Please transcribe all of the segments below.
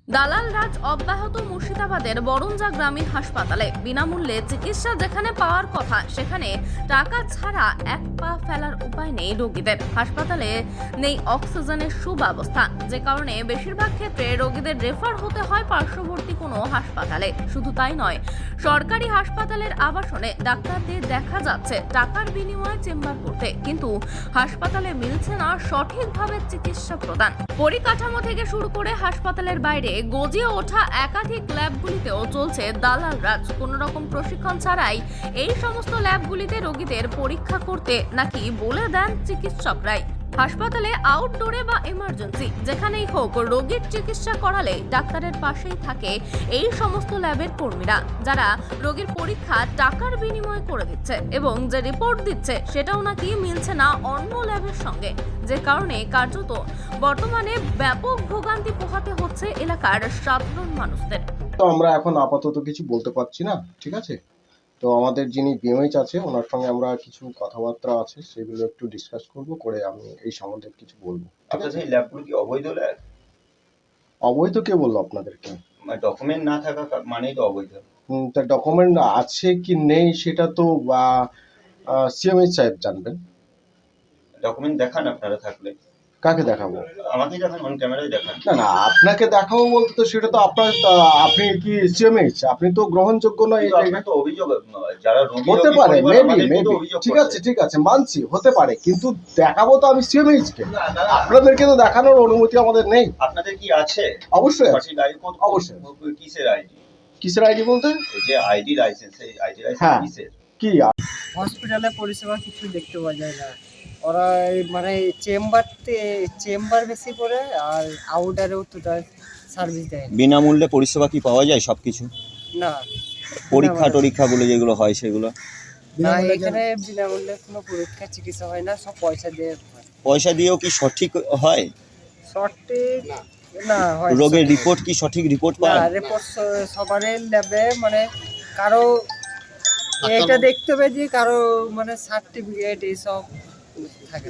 দালাল রাজ অব্যাহত মুর্শিদাবাদের বরঞ্জা গ্রামীণ হাসপাতালে বিনামূল্যে চিকিৎসা যেখানে পাওয়ার কথা সেখানে টাকা ছাড়া এক পা ফেলার উপায় নেই রোগীদের। হাসপাতালে নেই অক্সিজেনের সুব্যবস্থা, যে কারণে বেশিরভাগ ক্ষেত্রে রোগীদের রেফার হতে হয় পার্শ্ববর্তী কোনো হাসপাতালে। শুধু তাই নয়, সরকারি হাসপাতালের আবাসনে ডাক্তারদের দেখা যাচ্ছে টাকার বিনিময়ে চেম্বার করতে, কিন্তু হাসপাতালে মিলছে না সঠিকভাবে চিকিৎসা প্রদান। পরিকাঠামো থেকে শুরু করে হাসপাতালের বাইরে গজিয়ে ওঠা একাধিক ল্যাবগুলিতেও চলছে দালাল রাজ। কোনো রকম প্রশিক্ষণ ছাড়াই এই সমস্ত ল্যাবগুলিতে রোগীদের পরীক্ষা করতে নাকি বলে দেন চিকিৎসকরাই। হাসপাতালে আউটডোরে বা এমার্জেন্সি যেখানেই হোক, রোগীর চিকিৎসা করালে ডাক্তারের পাশেই থাকে এই সমস্ত ল্যাবের কর্মীরা, যারা রোগীর পরীক্ষা টাকার বিনিময়ে করে দিচ্ছে এবং যে রিপোর্ট দিচ্ছে সেটাও নাকি মিলছে না অন্য ল্যাবের সঙ্গে, যে কারণে কার্যত বর্তমানে ব্যাপক ভোগান্তি পোহাতে হচ্ছে এলাকার সাধারণ মানুষদের। তো আমরা এখন আপাতত কিছু বলতে পারছি না, ঠিক আছে? তো আমাদের যিনি বিএমএইচ আছে ওনার সঙ্গে আমরা কিছু কথাবার্তা আছে সেগুলো একটু ডিসকাস করব, করে আমি এই সম্বন্ধে কিছু বলবো। আপনাদের এই ল্যাবগুলো কি অবৈধ ল্যাব? অবৈধ কে বললো আপনাদেরকে? মানে ডকুমেন্ট না থাকা মানেই তো অবৈধ। তা ডকুমেন্ট আছে কি নেই সেটা তো সিএমএইচ সাহেব জানবেন। ডকুমেন্ট দেখান আপনারা থাকলে। কাকে দেখাবো? আমাকেই দেখান, অন ক্যামেরায় দেখান। না না, আপনাকে দেখাবো বলতে তো সেটা তো আপনার, আপনি কি সিএমএইচ? আপনি তো গ্রহণযোগ্য নয়। কিন্তু আপনার তো অভিযোগ, যারা রোগী হতে পারে, মেবি অভিযোগ ঠিক আছে, ঠিক আছে, মানছি, হতে পারে, কিন্তু দেখাবো তো আমি সিএমএইচ কে। আপনাদেরকে তো দেখানোর অনুমতি আমাদের নেই। আপনাদের কি আছে? অবশ্যই আছে। সঠিক আইডি কোড? অবশ্যই। কিসের আইডি? কিসের আইডি বলতে? এই যে আইডি লাইসেন্স, এই আইডি লাইসেন্স হ্যাঁ। কিসের? কি হসপিটালে পরিষেবা কিছু দেখতে পাওয়া যায় না। ওরা মানে চেম্বার বেশি করে আর আউটারেও তো তার সার্ভিস দেয় না। বিনামূল্যে পরিষেবা কি পাওয়া যায় সবকিছু? না পরীক্ষা টরীক্ষাগুলো যেগুলো হয় সেগুলো না, এখানে বিনামূল্যে কোনো পরীক্ষা চিকিৎসা হয় না, সব পয়সা দিয়ে হয়। পয়সা দিয়েও কি সঠিক হয়? সঠিক না হয়। রোগের রিপোর্ট কি সঠিক রিপোর্ট না, পান? রিপোর্ট সবারই ল্যাবে মানে কারো এইটা দেখতে হবে যে কারো মানে সার্টিফিকেট এইসব থাকে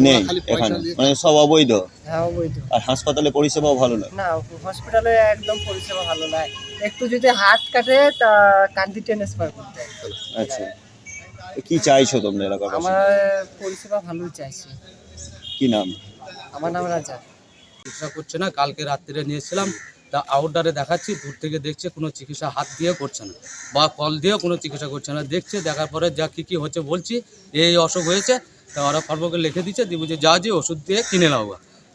নেই এখানে, মানে সব অবৈধ। হ্যাঁ, অবৈধ। আর হাসপাতালে পরিষেবাও ভালো নয়। না, হসপিটালে একদম পরিষেবা ভালো নয়। একটু যদি হাত কাটে তা কান্দি ট্রান্সফার করতে হয়। আচ্ছা, তো কি চাইছো তোমরা এলাকাবাসী? আমার পরিষেবা ভালো চাইছি। কি নাম? আমার নাম রাজা। চিকিৎসা করছে না। কালকে রাত্রে নিয়েছিলাম, তা আউটডোরে দেখাচ্ছি, দূর থেকে দেখছে কোনো চিকিৎসা হাত দিয়ে করছে না বা কল দিয়েও কোনো চিকিৎসা করছে না। দেখছে, দেখার পরে যা কী হচ্ছে বলছি, এই অসুখ হয়েছে, তা ওরা ফর্মকে লিখে দিচ্ছে, দিব যে যা যে ওষুধ দিয়ে কিনে নাও।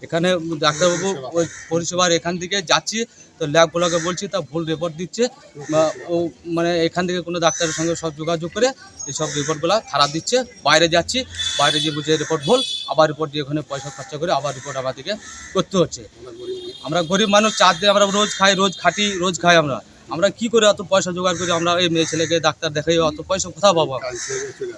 এখানে ডাক্তারবাবু ওই পরিষেবার এখান থেকে যাচ্ছি, তো ল্যাবগুলোকে বলছি, তা ভুল রিপোর্ট দিচ্ছে, বা ও মানে এখান থেকে কোনো ডাক্তারের সঙ্গে সব যোগাযোগ করে এই সব রিপোর্টগুলো খারাপ দিচ্ছে। বাইরে যাচ্ছি, বাইরে যে বুঝে রিপোর্ট ভুল, আবার রিপোর্ট দিয়ে ওখানে পয়সা খরচা করে আবার রিপোর্ট আমাদেরকে করতে হচ্ছে। আমরা গরিব মানুষ, চার দিয়ে আমরা রোজ খাই, রোজ খাটি, রোজ খাই। আমরা কি করে অত পয়সা জোগাড় করি? আমরা এই মেয়ে ছেলেকে ডাক্তার দেখাই, অত পয়সা কোথাও পাবো?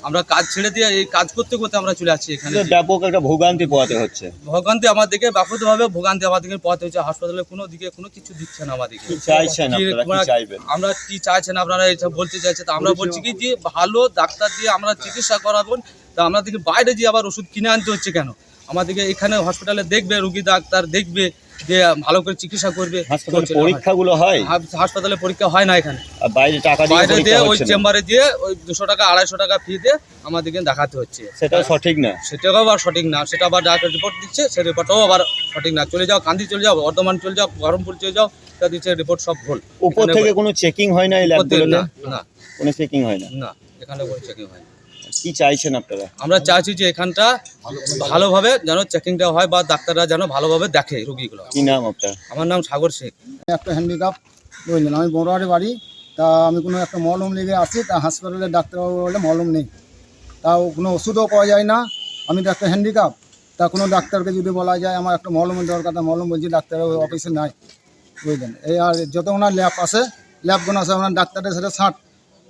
আমরা কাজ ছেড়ে দিয়ে এই কাজ করতে করতে আমরা চলে আসছি এখানে। ব্যাপক একটা ভোগান্তি পোহাতে হচ্ছে। ভোগান্তি আমাদেরকে ব্যাপকভাবে ভোগান্তি আমাদেরকে পথে হচ্ছে। হাসপাতালে কোনো দিকে কোনো কিছু দিচ্ছে না আমাদেরকে। কি চাইছেন আপনারা? কি চাইবেন? আমরা কি চাইছেন আপনারা এটা বলতে চাইছে? তা আমরা বলছি কি যে ভালো ডাক্তার দিয়ে আমরা চিকিৎসা করাবো, তা আমাদেরকে বাইরে দিয়ে আবার ওষুধ কিনে আনতে হচ্ছে কেন? আমাদেরকে এখানে হসপিটালে দেখবে, রুগী ডাক্তার দেখবে, যে ভালো করে চিকিৎসা করবে। হাসপাতালে পরীক্ষাগুলো হয়? হাসপাতালে পরীক্ষা হয় না এখানে। আর বাইরে টাকা দিয়ে বাইরে দিয়ে পরীক্ষা ওই হচ্ছে না? চেম্বারে দিয়ে ওই 200 টাকা 250 টাকা ফি দিয়ে আমাদেরকে দেখাতে হচ্ছে। সেটাও সঠিক না। সেটাও আবার সঠিক না। সেটা আবার ডাক্তার রিপোর্ট দিচ্ছে, সেই রিপোর্টটাও আবার সঠিক না। চলে যাও কান্দি, চলে যাও বর্ধমান, চলে যাও বহরমপুর, চলে যাও, তা দিচ্ছে রিপোর্ট সব ভুল। উপর থেকে কোনো চেকিং হয় না এই ল্যাবগুলোতে? না না, কোনো চেকিং হয় না। না, এখানে কোনো চেকিং হয় না। কি চাইছেন আপনারা? আমরা চাইছি যে এখানটা ভালোভাবে যেন চেকিংটা হয়, বা ডাক্তাররা যেন ভালোভাবে দেখে রোগীগুলো। কি নাম আপনার? আমার নাম সাগর শেখ। একটা হ্যান্ডিক্যাপ বুঝলেন, আমি বড়োয়ারে বাড়ি। তা আমি কোনো একটা মলম লেগে আসি, তা হাসপাতালে ডাক্তারবাবু বলে মলম নেই, তাও কোনো ওষুধও পাওয়া যায় না। আমি তো একটা হ্যান্ডিক্যাপ, তা কোনো ডাক্তারকে যদি বলা যায় আমার একটা মলমের দরকার, তা মলম বলছি ডাক্তারের অফিসে নাই, বুঝলেন। এই আর যত ওনার ল্যাব আসে, ল্যাবগুলো আসে ওনার ডাক্তারের সাথে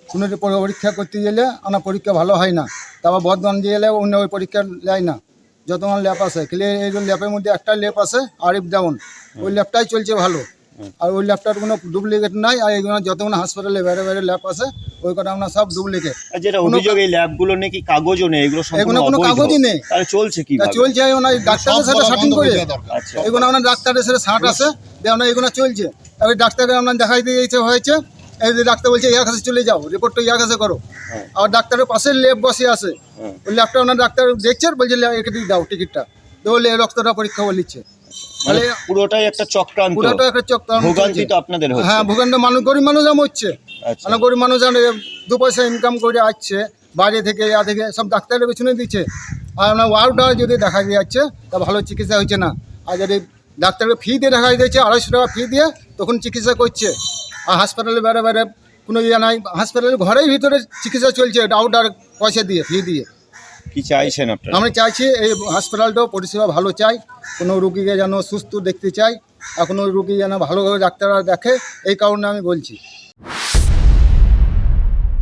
শুনে পরীক্ষা করতে গেলে ওনার পরীক্ষা ভালো হয় না। তারপর বর্ধমান গেলে অন্য ওই পরীক্ষা নেয় না। যত আমার ল্যাব আছে, খেলে এই ল্যাবের মধ্যে একটা ল্যাব আছে আরিফ ডাউন, ওই ল্যাবটাই চলছে ভালো। আর ওই ল্যাবটার কোনো ডুপ্লিকেট নাই। আর এইগুলো যতগুলো হাসপাতালে বাইরে বাইরে ল্যাব আছে ওই কটা আমরা সব ডুপ্লিকেট। আর যেটা অভিযোগ এই ল্যাবগুলো নাকি কাগজও নেই, এগুলো সম্পূর্ণ এগুলো কোনো অবৈধ। কাগজই নেই। তাহলে চলছে কি? তা চলছে ওনার ডাক্তারের সাথে শাটিং করে, আচ্ছা, এগুলো আপনার ডাক্তারের সাথে শার্ট আছে দিয়ে আপনার এগুলো চলছে। এবার ডাক্তারকে আপনার দেখাই দিয়েছে হয়েছে, এই যে ডাক্তার বলছে ইয়ার কাছে চলে যাও, রিপোর্টটা ইয়ার কাছে করো। হ্যাঁ। আর ডাক্তারের পাশে ল্যাব বসে আছে, হ্যাঁ। ওই ল্যাবটা ওনার ডাক্তার দেখছে, বলছে একে দিয়ে দাও টিকিটটা, তো বললে রক্তটা পরীক্ষা করে নিচ্ছে। মানে তাহলে পুরোটাই একটা চক্রান্ত, পুরোটা একটা চক্রান্ত ভোগান্তি চলছে। তো আপনাদের হচ্ছে। হ্যাঁ, ভোগান্ত মানুষ, গরিব মানুষ মরছে। আচ্ছা, মানে গরিব মানুষ দু পয়সা ইনকাম করে আসছে বাইরে থেকে, ইয়া থেকে, সব ডাক্তারের পেছনে দিচ্ছে। আর আপনার ওয়ার্ডটা যদি দেখা যাচ্ছে তা ভালো চিকিৎসা হচ্ছে না। আর যদি ডাক্তারকে ফি দিয়ে দেখা দিয়েছে 250 টাকা ফি দিয়ে, তখন চিকিৎসা করছে। আর হাসপাতালে বাইরে বাইরে কোনো ইয়ে নাই, হাসপাতালের ঘরের ভিতরে চিকিৎসা চলছে আউটার পয়সা দিয়ে, ফি দিয়ে। কি চাইছেন আপনারা? আমরা চাইছি এই হাসপাতালটাও পরিষেবা ভালো চাই, কোনো রুগীকে যেন সুস্থ দেখতে চাই, আর কোনো রুগী যেন ভালোভাবে ডাক্তাররা দেখে, এই কারণে আমি বলছি।